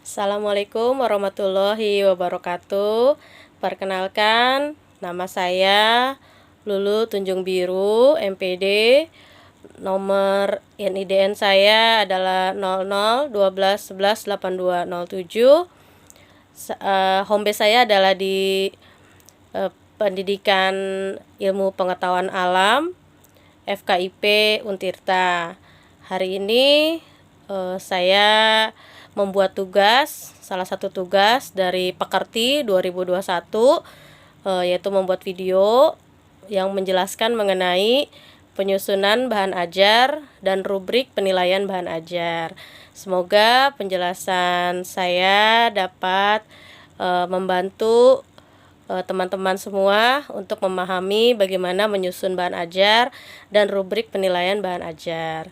Assalamualaikum warahmatullahi wabarakatuh. Perkenalkan, nama saya Lulu Tunjung Biru, MPD. Nomor NIDN saya adalah 0012118207. Home base saya adalah di Pendidikan Ilmu Pengetahuan Alam FKIP Untirta. Hari ini saya membuat salah satu tugas dari Pekerti 2021, yaitu membuat video yang menjelaskan mengenai penyusunan bahan ajar dan rubrik penilaian bahan ajar. Semoga penjelasan saya dapat membantu teman-teman semua untuk memahami bagaimana menyusun bahan ajar dan rubrik penilaian bahan ajar.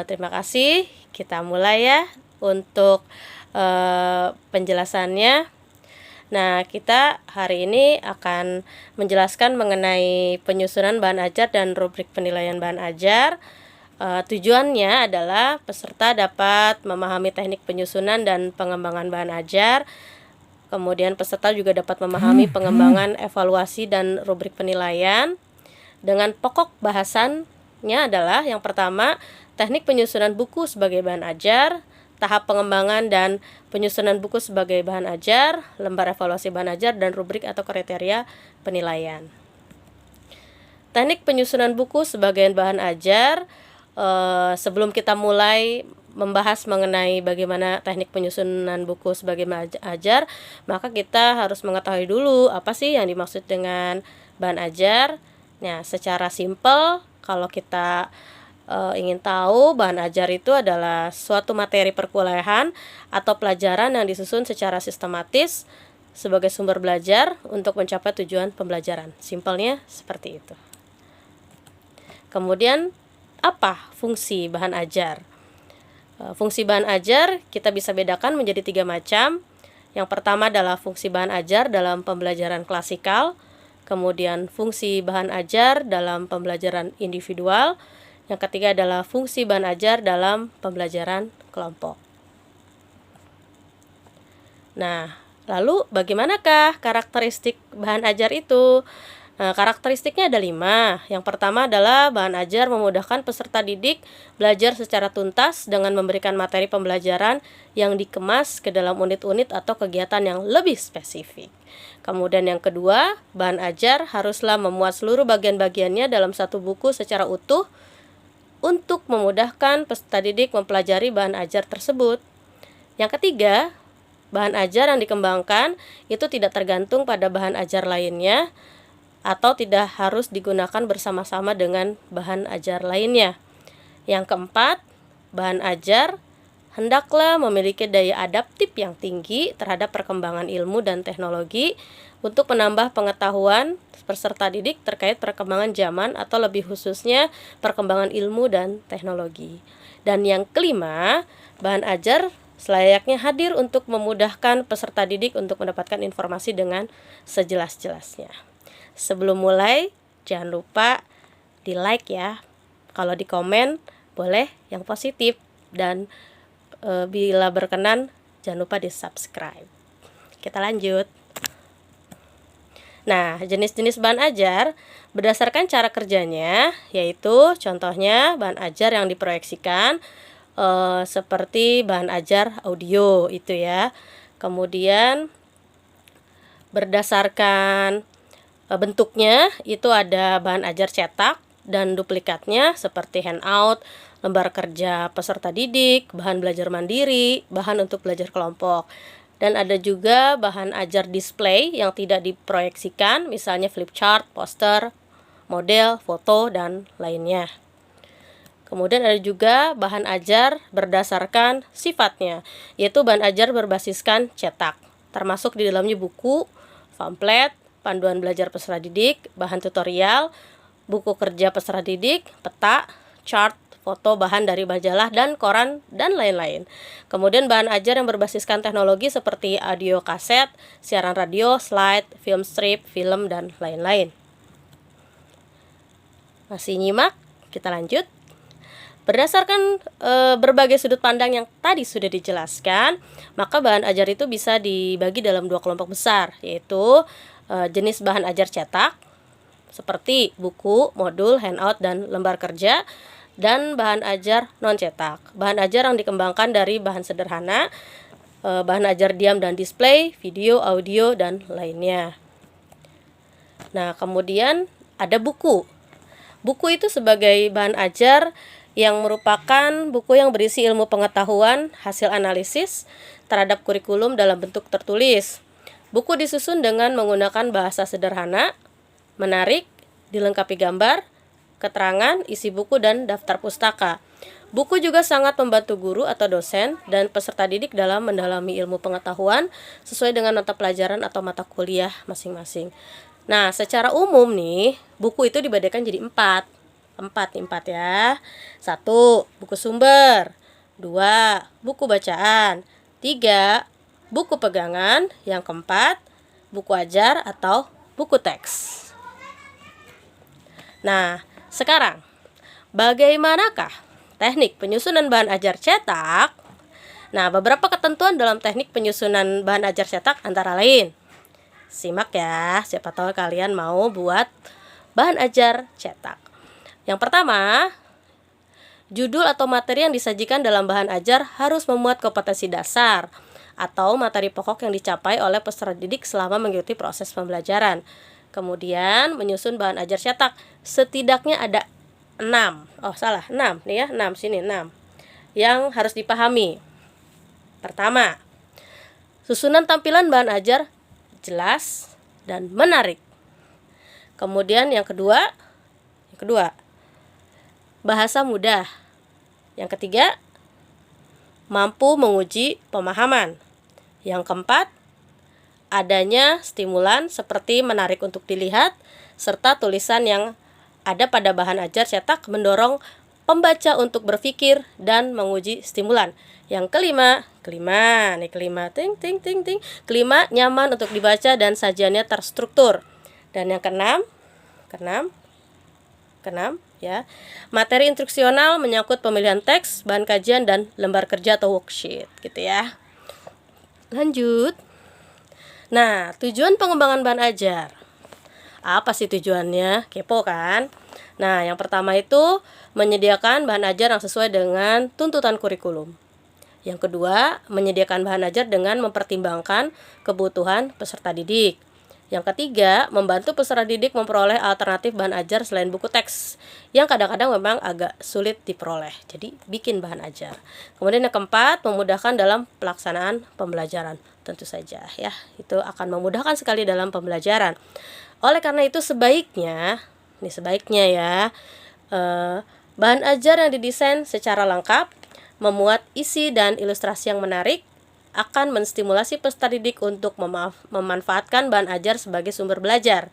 Terima kasih. Kita mulai ya untuk penjelasannya. Nah, kita hari ini akan menjelaskan mengenai penyusunan bahan ajar dan rubrik penilaian bahan ajar. Tujuannya adalah peserta dapat memahami teknik penyusunan dan pengembangan bahan ajar. Kemudian peserta juga dapat memahami pengembangan, evaluasi, dan rubrik penilaian. Dengan pokok bahasannya adalah yang pertama, teknik penyusunan buku sebagai bahan ajar, tahap pengembangan dan penyusunan buku sebagai bahan ajar, lembar evaluasi bahan ajar, dan rubrik atau kriteria penilaian. Teknik penyusunan buku sebagai bahan ajar, sebelum kita mulai membahas mengenai bagaimana teknik penyusunan buku sebagai bahan ajar, maka kita harus mengetahui dulu apa sih yang dimaksud dengan bahan ajar. Nah, secara simpel, kalau kita ingin tahu, bahan ajar itu adalah suatu materi perkuliahan atau pelajaran yang disusun secara sistematis sebagai sumber belajar untuk mencapai tujuan pembelajaran. Simpelnya seperti itu. Kemudian, apa fungsi bahan ajar? Fungsi bahan ajar kita bisa bedakan menjadi 3 macam. Yang pertama adalah fungsi bahan ajar dalam pembelajaran klasikal, kemudian fungsi bahan ajar dalam pembelajaran individual, yang ketiga adalah fungsi bahan ajar dalam pembelajaran kelompok. Nah, lalu bagaimanakah karakteristik bahan ajar itu? Karakteristiknya ada 5. Yang pertama adalah bahan ajar memudahkan peserta didik belajar secara tuntas dengan memberikan materi pembelajaran yang dikemas ke dalam unit-unit atau kegiatan yang lebih spesifik. Kemudian yang kedua, bahan ajar haruslah memuat seluruh bagian-bagiannya dalam satu buku secara utuh untuk memudahkan peserta didik mempelajari bahan ajar tersebut. Yang ketiga, bahan ajar yang dikembangkan itu tidak tergantung pada bahan ajar lainnya atau tidak harus digunakan bersama-sama dengan bahan ajar lainnya. Yang keempat, bahan ajar hendaklah memiliki daya adaptif yang tinggi terhadap perkembangan ilmu dan teknologi untuk menambah pengetahuan peserta didik terkait perkembangan zaman atau lebih khususnya perkembangan ilmu dan teknologi. Dan yang kelima, bahan ajar selayaknya hadir untuk memudahkan peserta didik untuk mendapatkan informasi dengan sejelas-jelasnya. Sebelum mulai, jangan lupa di like ya. Kalau di komen, boleh yang positif. Dan bila berkenan, jangan lupa di subscribe. Kita lanjut. Nah, jenis-jenis bahan ajar berdasarkan cara kerjanya, yaitu contohnya bahan ajar yang diproyeksikan, seperti bahan ajar audio itu ya. Kemudian berdasarkan bentuknya itu ada bahan ajar cetak dan duplikatnya seperti handout, lembar kerja peserta didik, bahan belajar mandiri, bahan untuk belajar kelompok. Dan ada juga bahan ajar display yang tidak diproyeksikan, misalnya flip chart, poster, model, foto, dan lainnya. Kemudian ada juga bahan ajar berdasarkan sifatnya, yaitu bahan ajar berbasiskan cetak, termasuk di dalamnya buku, pamflet, panduan belajar peserta didik, bahan tutorial, buku kerja peserta didik, peta, chart, foto, bahan dari majalah dan koran, dan lain-lain. Kemudian bahan ajar yang berbasiskan teknologi seperti audio kaset, siaran radio, slide, film strip, film, dan lain-lain. Masih nyimak? Kita lanjut. Berdasarkan berbagai sudut pandang yang tadi sudah dijelaskan, maka bahan ajar itu bisa dibagi dalam 2 kelompok besar, yaitu jenis bahan ajar cetak seperti buku, modul, handout, dan lembar kerja, dan bahan ajar non-cetak. Bahan ajar yang dikembangkan dari bahan sederhana, bahan ajar diam dan display, video, audio, dan lainnya. Nah, kemudian ada buku. Buku itu sebagai bahan ajar yang merupakan buku yang berisi ilmu pengetahuan, hasil analisis terhadap kurikulum dalam bentuk tertulis. Buku disusun dengan menggunakan bahasa sederhana, menarik, dilengkapi gambar, keterangan, isi buku, dan daftar pustaka. Buku juga sangat membantu guru atau dosen dan peserta didik dalam mendalami ilmu pengetahuan sesuai dengan mata pelajaran atau mata kuliah masing-masing. Nah, secara umum nih, buku itu dibedakan jadi 4 ya. 1. Buku sumber. 2. Buku bacaan. 3. Buku pegangan. Yang keempat, buku ajar atau buku teks. Nah, sekarang bagaimanakah teknik penyusunan bahan ajar cetak? Nah, beberapa ketentuan dalam teknik penyusunan bahan ajar cetak antara lain. Simak ya, siapa tahu kalian mau buat bahan ajar cetak. Yang pertama, judul atau materi yang disajikan dalam bahan ajar harus memuat kompetensi dasar atau materi pokok yang dicapai oleh peserta didik selama mengikuti proses pembelajaran. Kemudian, menyusun bahan ajar cetak setidaknya ada 6 nih ya, 6 sini 6 yang harus dipahami. Pertama, susunan tampilan bahan ajar jelas dan menarik. Kemudian yang kedua, bahasa mudah. Yang ketiga, mampu menguji pemahaman. Yang keempat, adanya stimulan seperti menarik untuk dilihat, serta tulisan yang ada pada bahan ajar cetak mendorong pembaca untuk berpikir dan menguji stimulan. Yang kelima, nyaman untuk dibaca dan sajiannya terstruktur. Dan yang keenam, ya, materi instruksional menyangkut pemilihan teks, bahan kajian, dan lembar kerja atau worksheet, gitu ya. Lanjut. Nah, tujuan pengembangan bahan ajar. Apa sih tujuannya? Kepo kan? Nah, yang pertama itu menyediakan bahan ajar yang sesuai dengan tuntutan kurikulum. Yang kedua, menyediakan bahan ajar dengan mempertimbangkan kebutuhan peserta didik. Yang ketiga, membantu peserta didik memperoleh alternatif bahan ajar selain buku teks yang kadang-kadang memang agak sulit diperoleh. Jadi, bikin bahan ajar. Kemudian yang keempat, memudahkan dalam pelaksanaan pembelajaran. Tentu saja ya, itu akan memudahkan sekali dalam pembelajaran. Oleh karena itu sebaiknya ya, bahan ajar yang didesain secara lengkap, memuat isi dan ilustrasi yang menarik, akan menstimulasi peserta didik untuk memanfaatkan bahan ajar sebagai sumber belajar.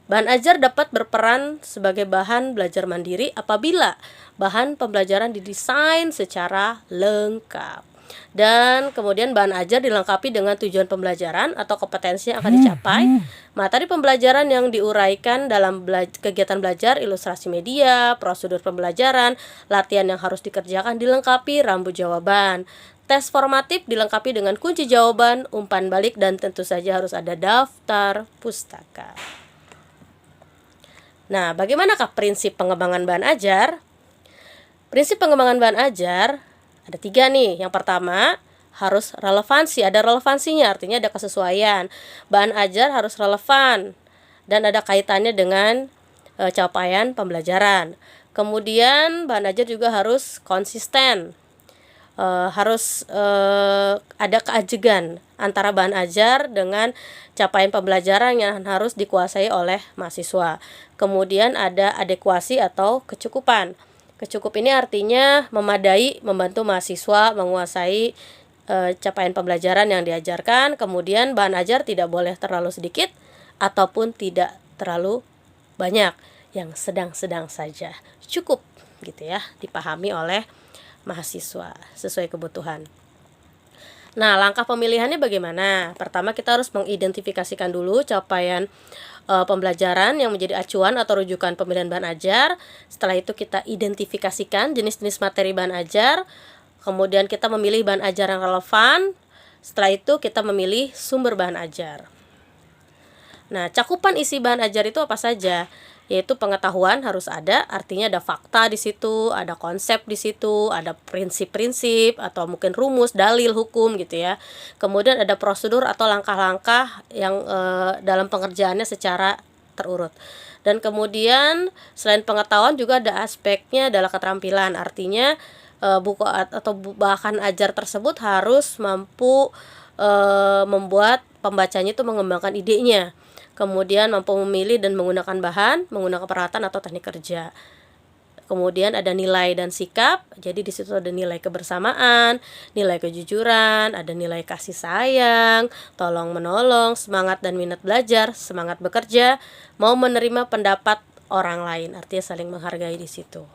Bahan ajar dapat berperan sebagai bahan belajar mandiri apabila bahan pembelajaran didesain secara lengkap. Dan kemudian bahan ajar dilengkapi dengan tujuan pembelajaran atau kompetensi yang akan dicapai, materi pembelajaran yang diuraikan dalam kegiatan belajar, ilustrasi media, prosedur pembelajaran, latihan yang harus dikerjakan dilengkapi rambu jawaban. Tes formatif dilengkapi dengan kunci jawaban, umpan balik, dan tentu saja harus ada daftar pustaka. Nah, bagaimanakah prinsip pengembangan bahan ajar? Prinsip pengembangan bahan ajar ada 3 nih. Yang pertama, harus relevansi. Ada relevansinya, artinya ada kesesuaian. Bahan ajar harus relevan dan ada kaitannya dengan capaian pembelajaran. Kemudian, bahan ajar juga harus konsisten. Harus ada keajegan antara bahan ajar dengan capaian pembelajaran yang harus dikuasai oleh mahasiswa. Kemudian ada adekuasi atau kecukupan. Kecukup ini artinya memadai, membantu mahasiswa menguasai capaian pembelajaran yang diajarkan. Kemudian bahan ajar tidak boleh terlalu sedikit ataupun tidak terlalu banyak, yang sedang-sedang saja. Cukup gitu ya, dipahami oleh mahasiswa sesuai kebutuhan. Nah, langkah pemilihannya bagaimana? Pertama, kita harus mengidentifikasikan dulu capaian pembelajaran yang menjadi acuan atau rujukan pemilihan bahan ajar. Setelah itu kita identifikasikan jenis-jenis materi bahan ajar. Kemudian kita memilih bahan ajar yang relevan. Setelah itu kita memilih sumber bahan ajar. Nah, cakupan isi bahan ajar itu apa saja? Yaitu pengetahuan harus ada, artinya ada fakta di situ, ada konsep di situ, ada prinsip-prinsip atau mungkin rumus, dalil hukum gitu ya. Kemudian ada prosedur atau langkah-langkah yang dalam pengerjaannya secara terurut. Dan kemudian selain pengetahuan juga ada aspeknya adalah keterampilan, artinya buku atau bahan ajar tersebut harus mampu membuat pembacanya itu mengembangkan idenya. Kemudian mampu memilih dan menggunakan bahan, menggunakan peralatan atau teknik kerja. Kemudian ada nilai dan sikap. Jadi di situ ada nilai kebersamaan, nilai kejujuran, ada nilai kasih sayang, tolong menolong, semangat dan minat belajar, semangat bekerja, mau menerima pendapat orang lain. Artinya saling menghargai di situ.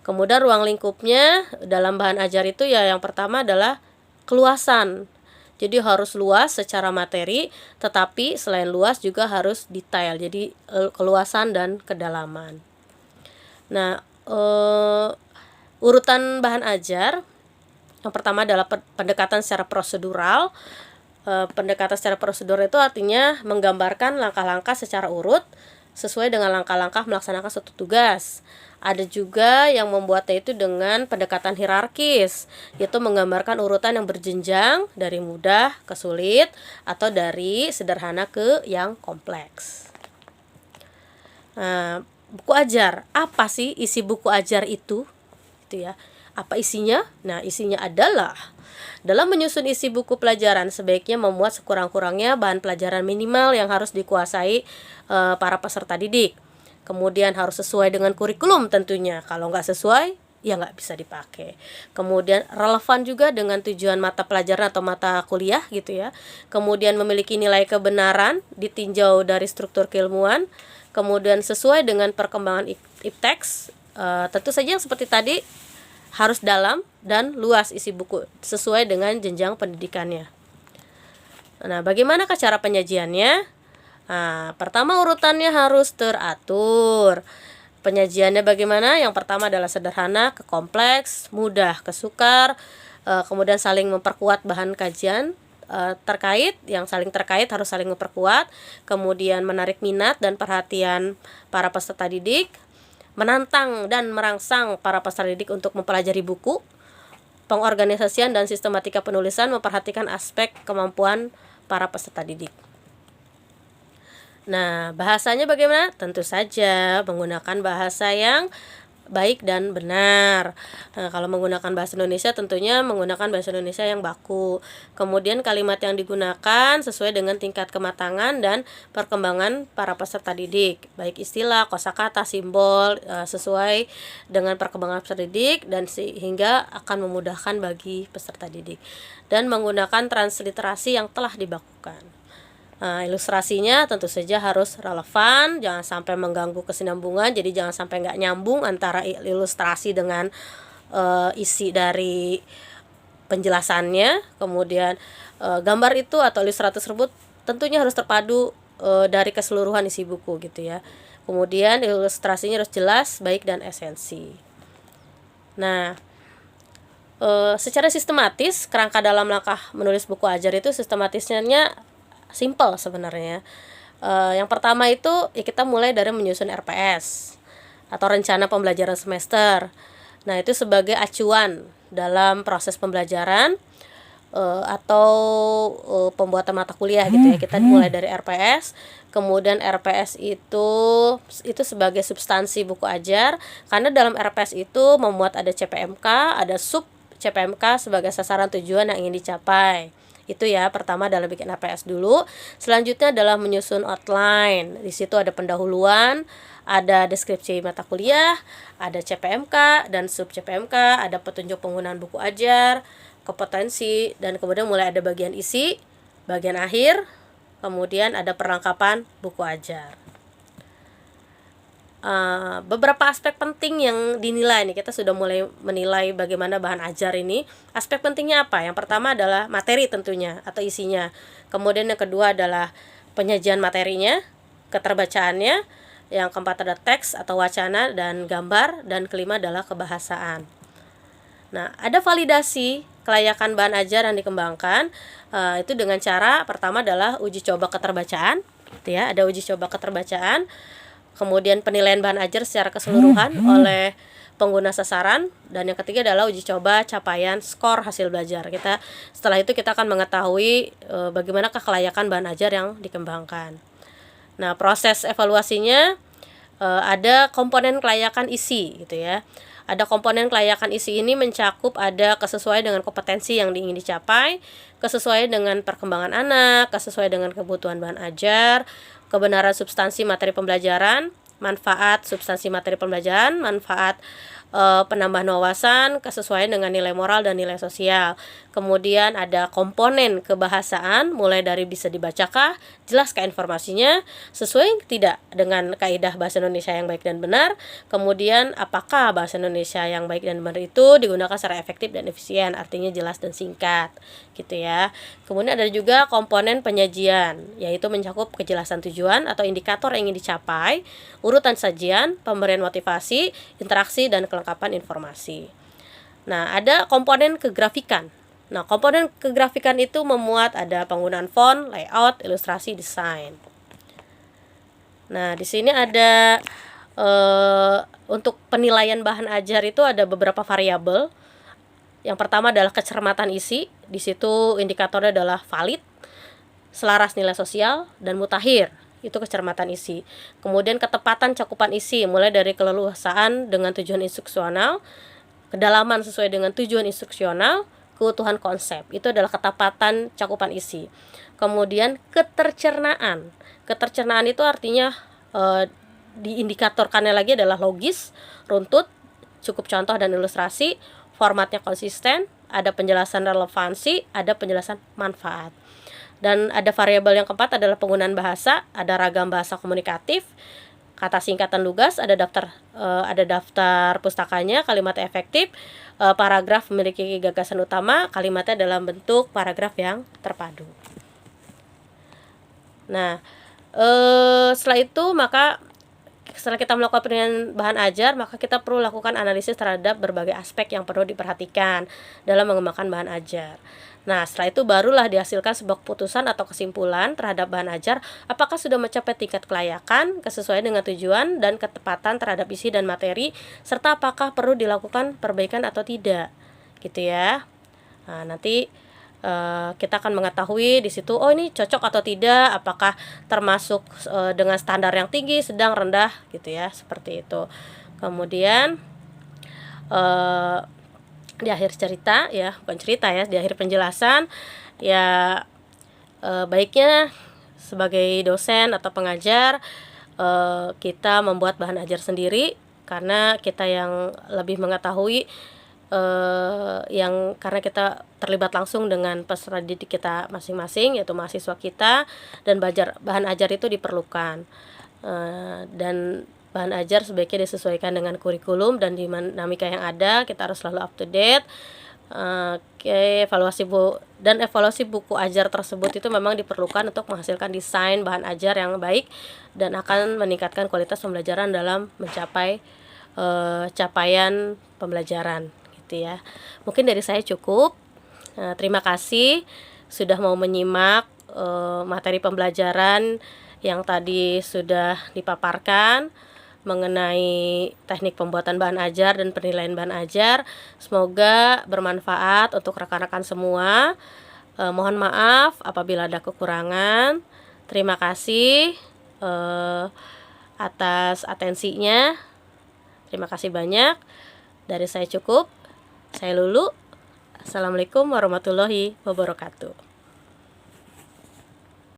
Kemudian ruang lingkupnya dalam bahan ajar itu ya yang pertama adalah keluasan. Jadi harus luas secara materi, tetapi selain luas juga harus detail. Jadi keluasan dan kedalaman. Nah, urutan bahan ajar yang pertama adalah pendekatan secara prosedural. Pendekatan secara prosedural itu artinya menggambarkan langkah-langkah secara urut sesuai dengan langkah-langkah melaksanakan suatu tugas. Ada juga yang membuatnya itu dengan pendekatan hierarkis, yaitu menggambarkan urutan yang berjenjang dari mudah ke sulit atau dari sederhana ke yang kompleks. Nah, buku ajar, apa sih isi buku ajar itu? Gitu ya. Apa isinya? Nah, isinya adalah dalam menyusun isi buku pelajaran sebaiknya memuat sekurang-kurangnya bahan pelajaran minimal yang harus dikuasai para peserta didik. Kemudian harus sesuai dengan kurikulum tentunya. Kalau nggak sesuai, ya nggak bisa dipakai. Kemudian relevan juga dengan tujuan mata pelajaran atau mata kuliah gitu ya. Kemudian memiliki nilai kebenaran ditinjau dari struktur keilmuan. Kemudian sesuai dengan perkembangan ipteks. Tentu saja yang seperti tadi harus dalam dan luas isi buku sesuai dengan jenjang pendidikannya. Nah, bagaimanakah cara penyajiannya? Nah, pertama urutannya harus teratur. Penyajiannya bagaimana? Yang pertama adalah sederhana ke kompleks, mudah ke sukar, kemudian saling memperkuat bahan kajian terkait, yang saling terkait harus saling memperkuat, kemudian menarik minat dan perhatian para peserta didik, menantang dan merangsang para peserta didik untuk mempelajari buku, pengorganisasian dan sistematika penulisan memperhatikan aspek kemampuan para peserta didik. Nah, bahasanya bagaimana? Tentu saja menggunakan bahasa yang baik dan benar. Nah, kalau menggunakan bahasa Indonesia tentunya menggunakan bahasa Indonesia yang baku. Kemudian kalimat yang digunakan sesuai dengan tingkat kematangan dan perkembangan para peserta didik. Baik istilah, kosakata, simbol sesuai dengan perkembangan peserta didik dan sehingga akan memudahkan bagi peserta didik. Dan menggunakan transliterasi yang telah dibakukan. Ilustrasinya tentu saja harus relevan, jangan sampai mengganggu kesinambungan, jadi jangan sampai nggak nyambung antara ilustrasi dengan isi dari penjelasannya. Kemudian gambar itu atau ilustrasi tersebut tentunya harus terpadu dari keseluruhan isi buku gitu ya. Kemudian ilustrasinya harus jelas, baik dan esensi. Nah, secara sistematis kerangka dalam langkah menulis buku ajar itu sistematisnya simple sebenarnya. Yang pertama itu ya kita mulai dari menyusun RPS atau rencana pembelajaran semester. Nah, itu sebagai acuan dalam proses pembelajaran atau pembuatan mata kuliah gitu ya. Kita mulai dari RPS, kemudian RPS itu sebagai substansi buku ajar, karena dalam RPS itu memuat ada CPMK, ada sub CPMK sebagai sasaran tujuan yang ingin dicapai. Itu ya, pertama adalah bikin RPS dulu. Selanjutnya adalah menyusun outline. Di situ ada pendahuluan, ada deskripsi mata kuliah, ada CPMK dan sub CPMK, ada petunjuk penggunaan buku ajar, kompetensi, dan kemudian mulai ada bagian isi, bagian akhir, kemudian ada perlengkapan buku ajar. beberapa aspek penting yang dinilai nih. Kita sudah mulai menilai bagaimana bahan ajar ini. Aspek pentingnya apa? Yang pertama adalah materi tentunya atau isinya. Kemudian yang kedua adalah penyajian materinya, keterbacaannya. Yang keempat ada teks atau wacana dan gambar, dan kelima adalah kebahasaan. Nah, ada validasi kelayakan bahan ajar yang dikembangkan itu dengan cara pertama adalah uji coba keterbacaan, gitu ya. Ada uji coba keterbacaan. Kemudian penilaian bahan ajar secara keseluruhan oleh pengguna sasaran, dan yang ketiga adalah uji coba capaian skor hasil belajar. Setelah itu kita akan mengetahui bagaimanakah kelayakan bahan ajar yang dikembangkan. Nah, proses evaluasinya ada komponen kelayakan isi, gitu ya. Ada komponen kelayakan isi ini mencakup ada kesesuaian dengan kompetensi yang ingin dicapai, kesesuaian dengan perkembangan anak, kesesuaian dengan kebutuhan bahan ajar, kebenaran substansi materi pembelajaran, manfaat substansi materi pembelajaran, manfaat penambahan wawasan, kesesuaian dengan nilai moral dan nilai sosial. Kemudian ada komponen kebahasaan, mulai dari bisa dibacakah, jelaskah informasinya, sesuai tidak dengan kaidah bahasa Indonesia yang baik dan benar. Kemudian apakah bahasa Indonesia yang baik dan benar itu digunakan secara efektif dan efisien, artinya jelas dan singkat, gitu ya. Kemudian ada juga komponen penyajian, yaitu mencakup kejelasan tujuan atau indikator yang ingin dicapai, urutan sajian, pemberian motivasi, interaksi, dan kelengkapan informasi. Nah, ada komponen kegrafikan. Nah, komponen kegrafikan itu memuat ada penggunaan font, layout, ilustrasi, desain. Nah, di sini ada untuk penilaian bahan ajar itu ada beberapa variabel. Yang pertama adalah kecermatan isi. Di situ indikatornya adalah valid, selaras nilai sosial, dan mutakhir. Itu kecermatan isi. Kemudian ketepatan cakupan isi, mulai dari keleluasaan dengan tujuan instruksional, kedalaman sesuai dengan tujuan instruksional, keutuhan konsep. Itu adalah ketepatan cakupan isi. Kemudian ketercernaan. Ketercernaan itu artinya diindikatorkannya lagi adalah logis, runtut, cukup contoh dan ilustrasi, formatnya konsisten, ada penjelasan relevansi, ada penjelasan manfaat. Dan ada variabel yang keempat adalah penggunaan bahasa, ada ragam bahasa komunikatif, kata singkatan lugas, ada daftar pustakanya, kalimat efektif, paragraf memiliki gagasan utama, kalimatnya dalam bentuk paragraf yang terpadu. Nah, setelah itu setelah kita melakukan penilaian bahan ajar, maka kita perlu lakukan analisis terhadap berbagai aspek yang perlu diperhatikan dalam mengembangkan bahan ajar. Nah, setelah itu barulah dihasilkan sebuah keputusan atau kesimpulan terhadap bahan ajar, apakah sudah mencapai tingkat kelayakan, kesesuaian dengan tujuan, dan ketepatan terhadap isi dan materi, serta apakah perlu dilakukan perbaikan atau tidak, gitu ya. Nah, nanti kita akan mengetahui di situ, oh ini cocok atau tidak, apakah termasuk dengan standar yang tinggi, sedang, rendah, gitu ya, seperti itu. Kemudian di akhir cerita ya, bukan cerita ya, di akhir penjelasan ya, baiknya sebagai dosen atau pengajar kita membuat bahan ajar sendiri, karena kita yang lebih mengetahui karena kita terlibat langsung dengan peserta didik kita masing-masing, yaitu mahasiswa kita, dan bahan ajar itu diperlukan, dan bahan ajar sebaiknya disesuaikan dengan kurikulum dan dinamika yang ada. Kita harus selalu up to date. Evaluasi buku ajar tersebut itu memang diperlukan untuk menghasilkan desain bahan ajar yang baik dan akan meningkatkan kualitas pembelajaran dalam mencapai capaian pembelajaran, gitu ya. Mungkin dari saya cukup. Terima kasih sudah mau menyimak materi pembelajaran yang tadi sudah dipaparkan mengenai teknik pembuatan bahan ajar dan penilaian bahan ajar. Semoga bermanfaat untuk rekan-rekan semua. Mohon maaf apabila ada kekurangan. Terima kasih atas atensinya. Terima kasih banyak. Dari saya cukup. Saya Lulu. Assalamualaikum warahmatullahi wabarakatuh.